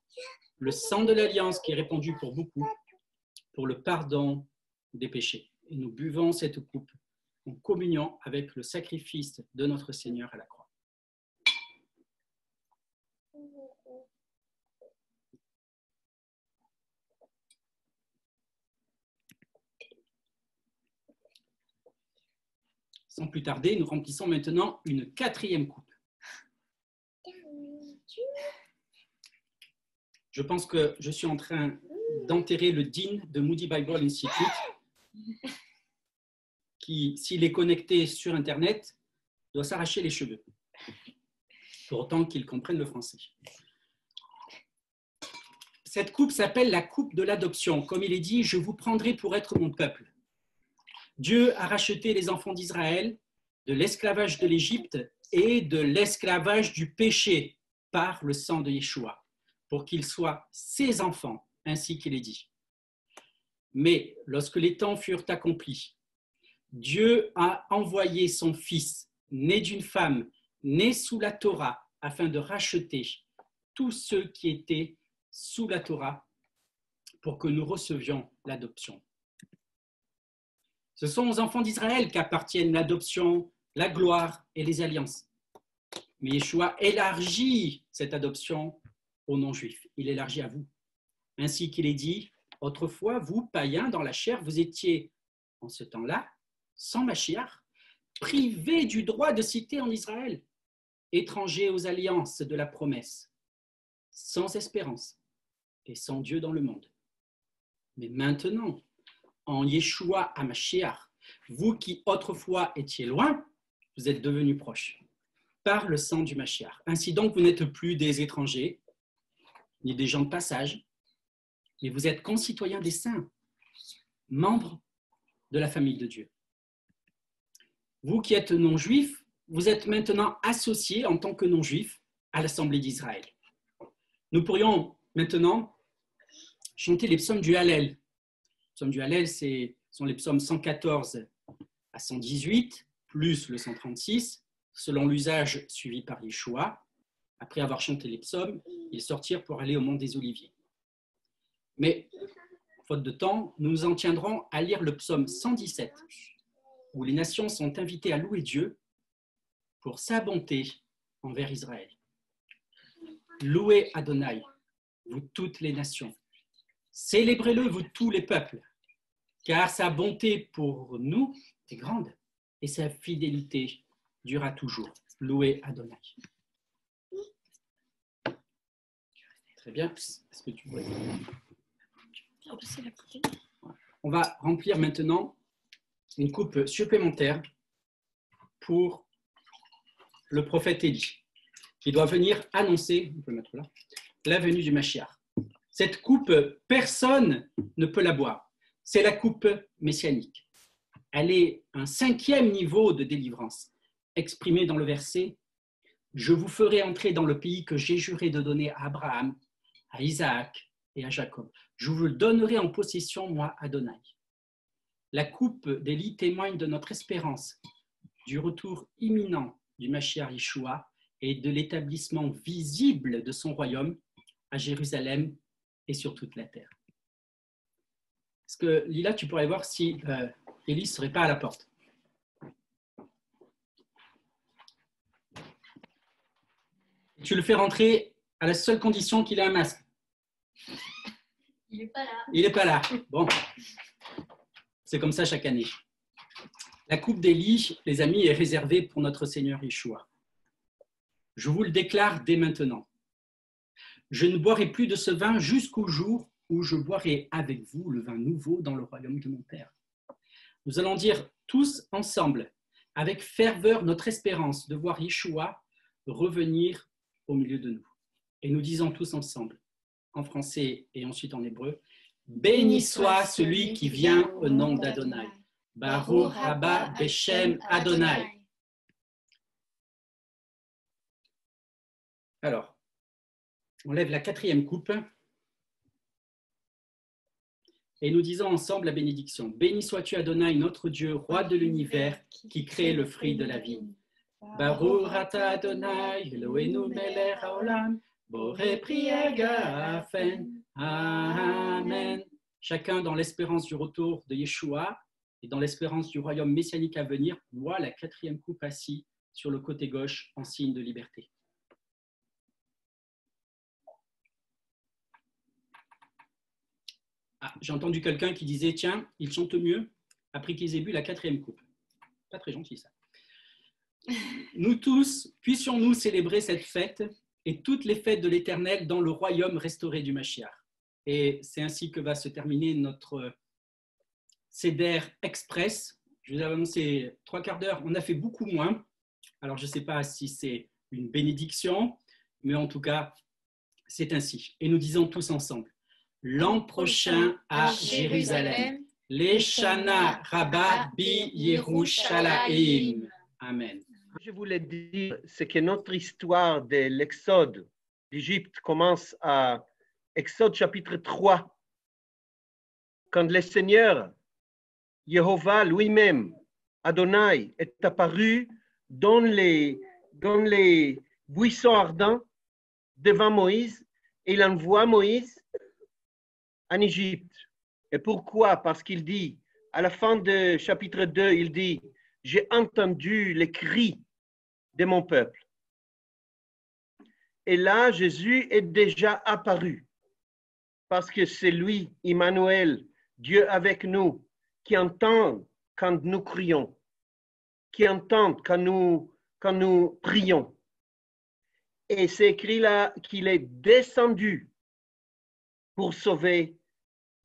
le sang de l'alliance qui est répandu pour beaucoup, pour le pardon des péchés. Et nous buvons cette coupe en communion avec le sacrifice de notre Seigneur à la croix. Sans plus tarder, nous remplissons maintenant une quatrième coupe. Je pense que je suis en train d'enterrer le Dean de Moody Bible Institute, qui, s'il est connecté sur Internet, doit s'arracher les cheveux, pour autant qu'il comprenne le français. Cette coupe s'appelle la coupe de l'adoption. Comme il est dit, je vous prendrai pour être mon peuple. Dieu a racheté les enfants d'Israël de l'esclavage de l'Égypte et de l'esclavage du péché par le sang de Yeshua, pour qu'ils soient ses enfants, ainsi qu'il est dit. Mais lorsque les temps furent accomplis, Dieu a envoyé son Fils, né d'une femme, né sous la Torah, afin de racheter tous ceux qui étaient sous la Torah, pour que nous recevions l'adoption. Ce sont aux enfants d'Israël qu'appartiennent l'adoption, la gloire et les alliances. Mais Yeshua élargit cette adoption aux non-juifs. Il élargit à vous. Ainsi qu'il est dit, autrefois, vous, païens, dans la chair, vous étiez, en ce temps-là, sans Mashiach, privés du droit de cité en Israël, étrangers aux alliances de la promesse, sans espérance et sans Dieu dans le monde. Mais maintenant, en Yeshua HaMashiach, vous qui autrefois étiez loin, vous êtes devenus proches par le sang du Mashiach. Ainsi donc, vous n'êtes plus des étrangers, ni des gens de passage, mais vous êtes concitoyens des saints, membres de la famille de Dieu. Vous qui êtes non-juifs, vous êtes maintenant associés en tant que non-juifs à l'Assemblée d'Israël. Nous pourrions maintenant chanter les psaumes du Hallel. Les psaumes du Hallel, sont les psaumes 114 à 118, plus le 136, selon l'usage suivi par Yeshua. Après avoir chanté les psaumes, ils sortirent pour aller au mont des Oliviers. Mais, faute de temps, nous nous en tiendrons à lire le psaume 117, où les nations sont invitées à louer Dieu pour sa bonté envers Israël. Louez Adonai, vous toutes les nations. Célébrez-le, vous tous les peuples, car sa bonté pour nous est grande et sa fidélité durera toujours. Louez Adonai. Très bien. Est-ce que tu vois? On va remplir maintenant une coupe supplémentaire pour le prophète Élie, qui doit venir annoncer, on peut mettre là, la venue du Mashiach. Cette coupe, personne ne peut la boire. C'est la coupe messianique. Elle est un 5e niveau de délivrance, exprimé dans le verset « Je vous ferai entrer dans le pays que j'ai juré de donner à Abraham, à Isaac et à Jacob. Je vous le donnerai en possession, moi, Adonai. La coupe d'Élie témoigne de notre espérance, du retour imminent du Mashiach Yeshua et de l'établissement visible de son royaume à Jérusalem et sur toute la terre. Est-ce que, Lila, tu pourrais voir si Élie ne serait pas à la porte? Tu le fais rentrer à la seule condition qu'il ait un masque. Il n'est pas là. Il n'est pas là. Bon, c'est comme ça chaque année. La coupe d'Élie, les amis, est réservée pour notre Seigneur Yeshua. Je vous le déclare dès maintenant. Je ne boirai plus de ce vin jusqu'au jour où je boirai avec vous le vin nouveau dans le royaume de mon Père. Nous allons dire tous ensemble, avec ferveur, notre espérance de voir Yeshua revenir au milieu de nous. Et nous disons tous ensemble, en français et ensuite en hébreu, « Béni soit celui qui vient au nom d'Adonai. Baruch haba beshem Adonai. » Alors, on lève la 4e coupe et nous disons ensemble la bénédiction. Béni sois-tu Adonai, notre Dieu, roi de l'univers, qui crée le fruit de la vie. Baruch ata Adonai, Eloheinu melech haolam, boré prière gafen. Amen. Chacun dans l'espérance du retour de Yeshua et dans l'espérance du royaume messianique à venir, voit la 4e coupe assise sur le côté gauche en signe de liberté. Ah, j'ai entendu quelqu'un qui disait, tiens, ils chantent mieux après qu'ils aient bu la 4e coupe. Pas très gentil ça. Nous tous, puissions-nous célébrer cette fête et toutes les fêtes de l'Éternel dans le royaume restauré du Mashiach. Et c'est ainsi que va se terminer notre Seder Express. Je vous ai annoncé 3/4 d'heure, on a fait beaucoup moins. Alors je ne sais pas si c'est une bénédiction, mais en tout cas, c'est ainsi. Et nous disons tous ensemble, l'an prochain à Jérusalem, les Shana Rabba bi Yerushalayim. Amen. Je voulais dire, c'est que notre histoire de l'exode d'Égypte commence à Exode chapitre 3, quand le Seigneur, Jéhovah lui-même, Adonai, est apparu dans les buissons ardents devant Moïse, et il envoie Moïse en Égypte. Et pourquoi? Parce qu'il dit, à la fin de chapitre 2, il dit, j'ai entendu les cris de mon peuple. Et là, Jésus est déjà apparu, parce que c'est lui, Emmanuel, Dieu avec nous, qui entend quand nous crions, qui entend quand nous prions. Et c'est écrit là qu'il est descendu pour sauver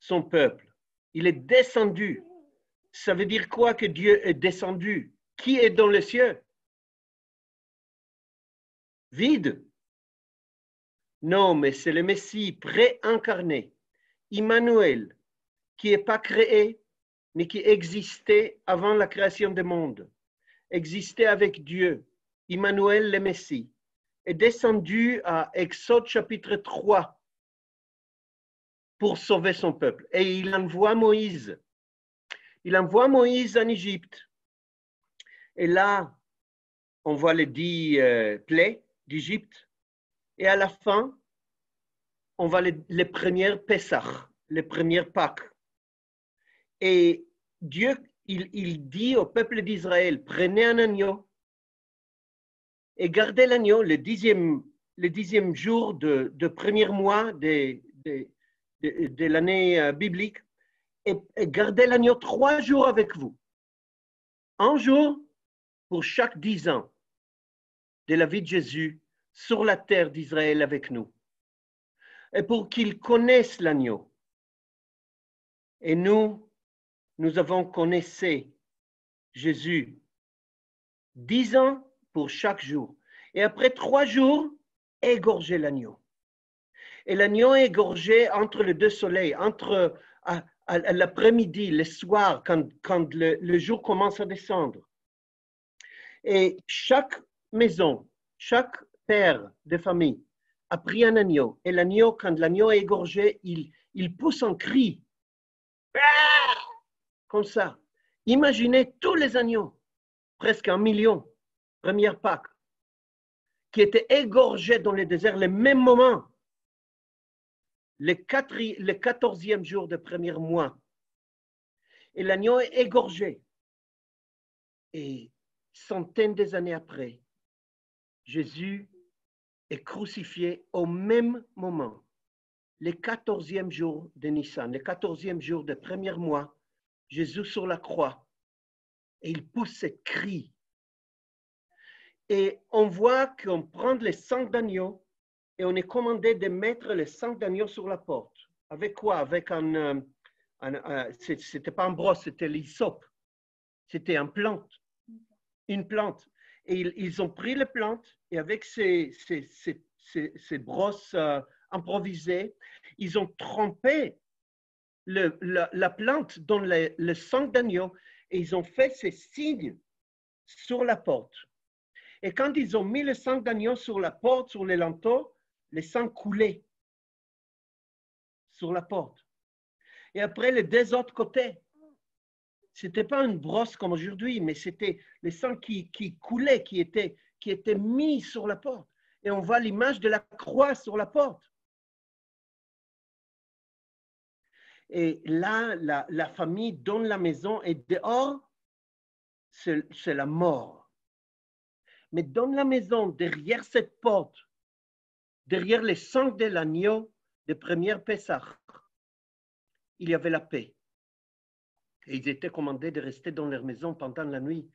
son peuple. Il est descendu. Ça veut dire quoi que Dieu est descendu? Qui est dans les cieux? Vide? Non, mais c'est le Messie pré-incarné, Emmanuel, qui n'est pas créé, mais qui existait avant la création du monde, existait avec Dieu. Emmanuel, le Messie, est descendu à Exode chapitre 3 pour sauver son peuple. Et il envoie Moïse. Il envoie Moïse en Égypte. Et là, on voit les 10 plaies d'Égypte. Et à la fin, on voit les premières Pessah, les premières Pâques. Et Dieu, il dit au peuple d'Israël, prenez un agneau et gardez l'agneau le 10e jour de premier mois de l'année biblique. Et gardez l'agneau 3 jours avec vous. Un jour pour chaque 10 ans de la vie de Jésus sur la terre d'Israël avec nous. Et pour qu'ils connaissent l'agneau. Et nous avons connaissé Jésus 10 ans pour chaque jour. Et après 3 jours, égorger l'agneau. Et l'agneau est égorgé entre les 2 soleils, entre à l'après-midi, le soir, quand le jour commence à descendre. Et chaque maison, chaque père de famille a pris un agneau. Et l'agneau, quand l'agneau est égorgé, il pousse un cri. Comme ça. Imaginez tous les agneaux, presque 1 million, première Pâques, qui étaient égorgés dans le désert le même moment, le 14e jour du premier mois. Et l'agneau est égorgé. Et centaines d'années après, Jésus est crucifié au même moment, le 14e jour de Nissan, le 14e jour du premier mois, Jésus sur la croix, et il pousse ce cri. Et on voit qu'on prend le sang d'agneau et on est commandé de mettre le sang d'agneau sur la porte. Avec quoi? Avec c'était pas un brosse, c'était l'hysope. C'était une plante. Et ils ont pris les plantes et avec ces brosses improvisées, ils ont trempé la plante dans le sang d'agneau et ils ont fait ces signes sur la porte. Et quand ils ont mis le sang d'agneau sur la porte, sur les linteaux, le sang coulait sur la porte. Et après, les deux autres côtés, ce n'était pas une brosse comme aujourd'hui, mais c'était le sang qui coulait, qui était mis sur la porte. Et on voit l'image de la croix sur la porte. Et là, la famille dans la maison et dehors, c'est la mort. Mais dans la maison, derrière cette porte, derrière le sang de l'agneau de première Pessah, il y avait la paix. Et ils étaient commandés de rester dans leur maison pendant la nuit.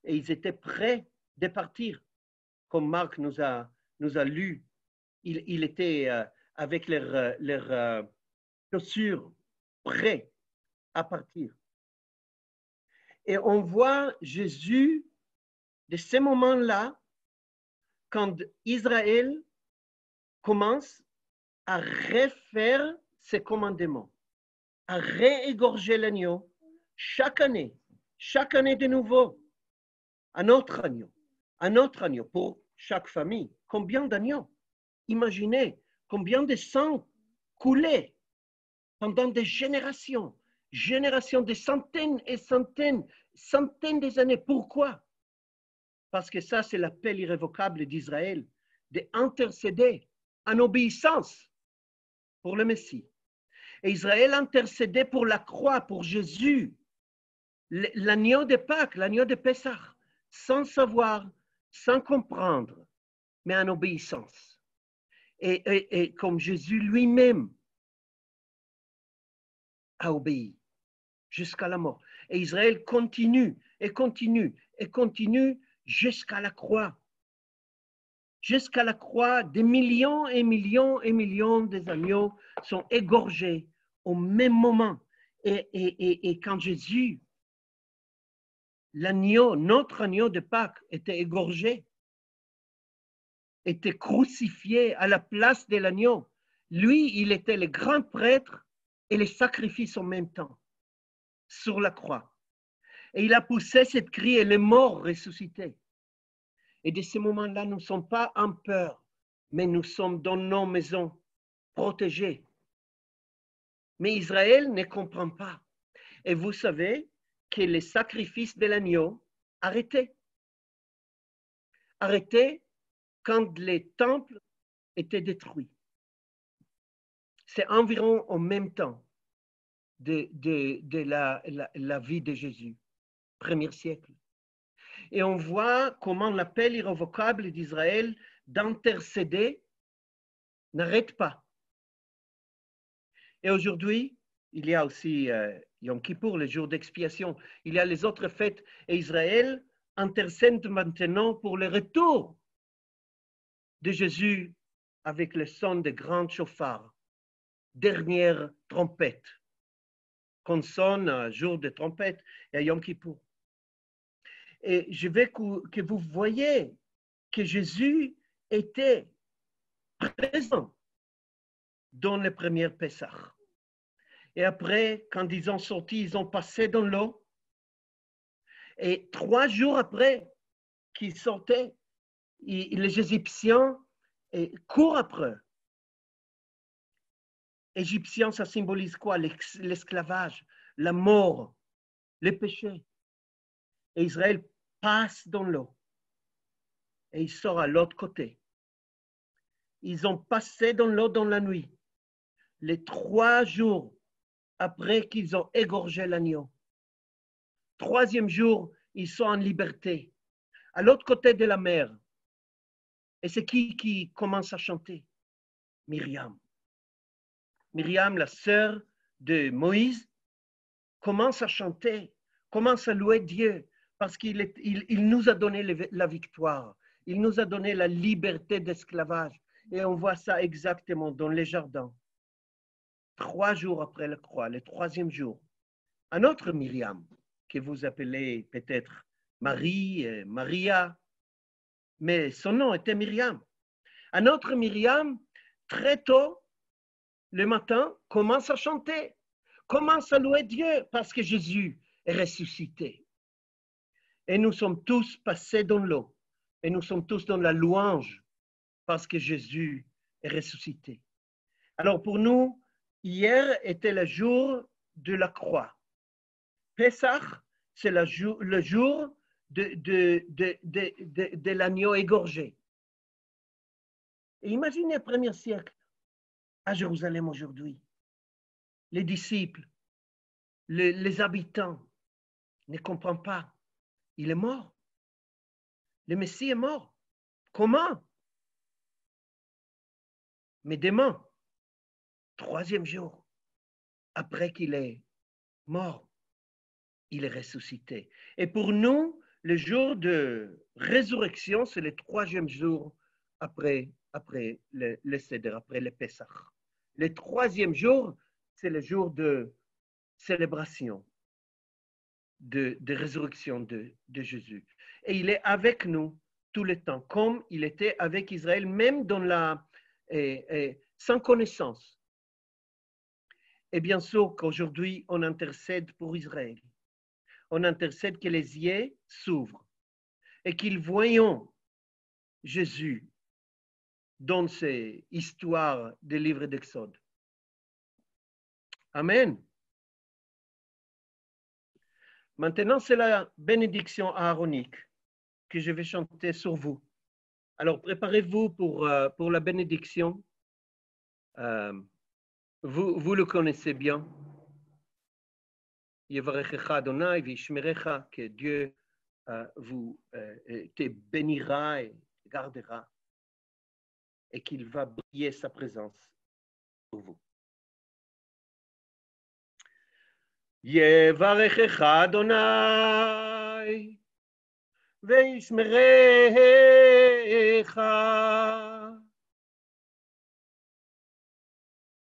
Et ils étaient prêts de partir. Comme Marc nous a lu, il était avec leurs chaussures prêts à partir. Et on voit Jésus, de ce moment-là, quand Israël commence à refaire ses commandements, à réégorger l'agneau chaque année de nouveau, un autre agneau pour chaque famille. Combien d'agneaux? Imaginez combien de sang coulait pendant des générations, des centaines et centaines des années. Pourquoi? Parce que ça, c'est l'appel irrévocable d'Israël d'intercéder en obéissance pour le Messie. Et Israël intercédait pour la croix, pour Jésus, l'agneau de Pâques, l'agneau de Pessah, sans savoir, sans comprendre, mais en obéissance. Et comme Jésus lui-même a obéi jusqu'à la mort. Et Israël continue jusqu'à la croix. Jusqu'à la croix, des millions et millions et millions d'agneaux sont égorgés au même moment. Et quand Jésus, l'agneau, notre agneau de Pâques, était égorgé, était crucifié à la place de l'agneau, lui, il était le grand prêtre et le sacrifice en même temps, sur la croix. Et il a poussé cette cri et les morts ressuscités. Et de ce moment-là, nous ne sommes pas en peur, mais nous sommes dans nos maisons, protégés. Mais Israël ne comprend pas. Et vous savez que les sacrifices de l'agneau arrêtaient. Arrêtaient quand les temples étaient détruits. C'est environ au même temps de la vie de Jésus, premier siècle. Et on voit comment l'appel irrévocable d'Israël d'intercéder n'arrête pas. Et aujourd'hui, il y a aussi Yom Kippour, le jour d'expiation. Il y a les autres fêtes. Et Israël intercède maintenant pour le retour de Jésus avec le son de grands chauffards, dernière trompette, qu'on sonne jour de trompette et à Yom Kippour. Et je veux que vous voyez que Jésus était présent dans les premières Pessah. Et après, quand ils ont sorti, ils ont passé dans l'eau. Et 3 jours après qu'ils sortaient, les Égyptiens et court après eux. Égyptien, ça symbolise quoi? L'esclavage, la mort, les péchés. Et Israël passe dans l'eau et il sort à l'autre côté. Ils ont passé dans l'eau dans la nuit, les 3 jours après qu'ils ont égorgé l'agneau. 3e jour, ils sont en liberté, à l'autre côté de la mer. Et c'est qui commence à chanter? Myriam. Myriam, la sœur de Moïse, commence à chanter, commence à louer Dieu, parce qu'il nous a donné la victoire. Il nous a donné la liberté d'esclavage. Et on voit ça exactement dans les jardins. 3 jours après la croix, le 3e jour, un autre Myriam, que vous appelez peut-être Marie, Maria, mais son nom était Myriam. Un autre Myriam, très tôt, le matin, commence à chanter, commence à louer Dieu parce que Jésus est ressuscité. Et nous sommes tous passés dans l'eau. Et nous sommes tous dans la louange parce que Jésus est ressuscité. Alors pour nous, hier était le jour de la croix. Pessah, c'est le jour de l'agneau égorgé. Et imaginez le 1er siècle à Jérusalem aujourd'hui. Les disciples, les habitants ne comprennent pas. Il est mort. Le Messie est mort. Comment? Mais demain, 3e jour, après qu'il est mort, il est ressuscité. Et pour nous, le jour de résurrection, c'est le 3e jour après le Seder, après le Pessah. Le 3e jour, c'est le jour de célébration, de résurrection de Jésus. Et il est avec nous tout le temps, comme il était avec Israël, même dans sans connaissance. Et bien sûr qu'aujourd'hui, on intercède pour Israël. On intercède que les yeux s'ouvrent et qu'ils voient Jésus dans ces histoires des livres d'Exode. Amen. Maintenant, c'est la bénédiction aaronique que je vais chanter sur vous. Alors, préparez-vous pour la bénédiction. Vous le connaissez bien. Yevarechecha Adonai v'yishmerecha, que Dieu te bénira et gardera, et qu'il va briller sa présence pour vous. Yevarechecha Adonai v'yishmerecha,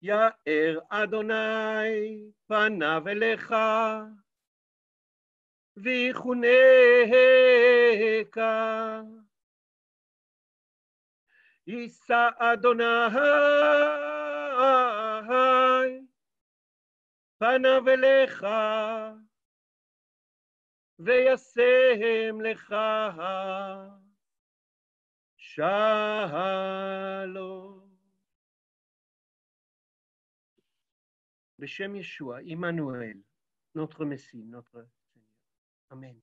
Ya'er Adonai panav elecha v'yichuneka. Yisa Adonai panav elecha v'yasem lecha shalom. Beshem Yeshua, Emmanuel, notre Messie, notre Seigneur. Amen.